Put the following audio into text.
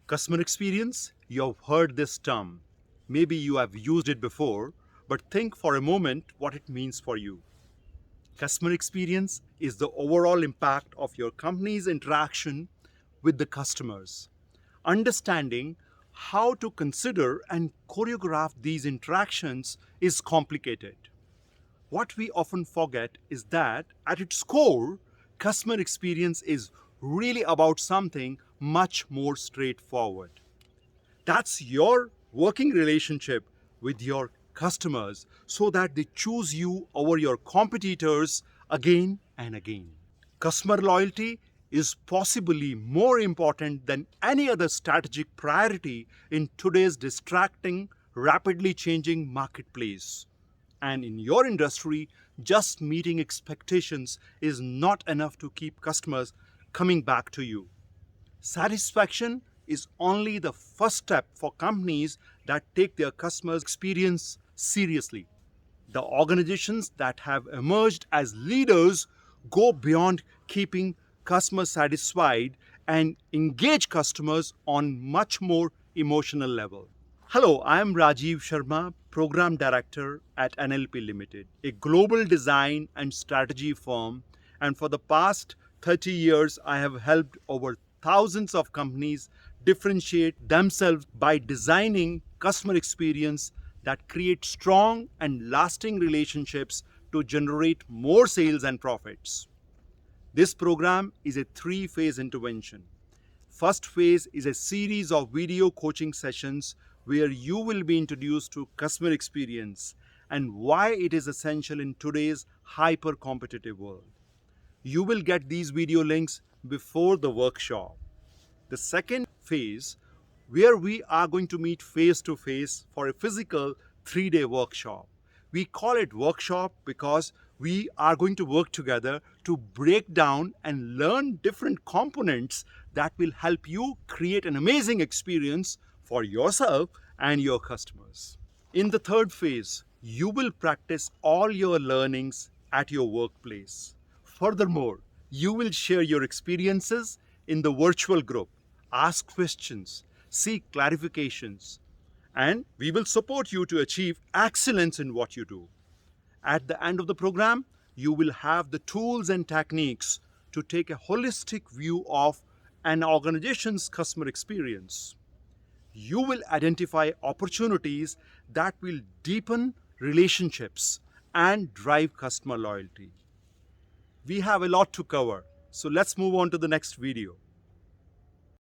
Customer experience, you've heard this term. Maybe you have used it before, but think for a moment what it means for you. Customer experience is the overall impact of your company's interaction with the customers. Understanding how to consider and choreograph these interactions is complicated. What we often forget is that at its core, customer experience is really about something much more straightforward. That's your working relationship with your customers so that they choose you over your competitors again and again. Customer loyalty is possibly more important than any other strategic priority in today's distracting, rapidly changing marketplace. And in your industry, just meeting expectations is not enough to keep customers coming back to you. Satisfaction is only the first step for companies that take their customers' experience seriously. The organizations that have emerged as leaders go beyond keeping customers satisfied and engage customers on much more emotional level. Hello, I am Rajiv Sharma, Program Director at NLP Limited, a global design and strategy firm. And for the past 30 years, I have helped over thousands of companies differentiate themselves by designing customer experience that create strong and lasting relationships to generate more sales and profits. This program is a three-phase intervention. First phase is a series of video coaching sessions where you will be introduced to customer experience and why it is essential in today's hyper-competitive world. You will get these video links before the workshop. The second phase, where we are going to meet face to face for a physical 3-day workshop. We call it workshop because we are going to work together to break down and learn different components that will help you create an amazing experience for yourself and your customers. In the third phase, you will practice all your learnings at your workplace. Furthermore, you will share your experiences in the virtual group, ask questions, seek clarifications, and we will support you to achieve excellence in what you do. At the end of the program, you will have the tools and techniques to take a holistic view of an organization's customer experience. You will identify opportunities that will deepen relationships and drive customer loyalty. We have a lot to cover, so let's move on to the next video.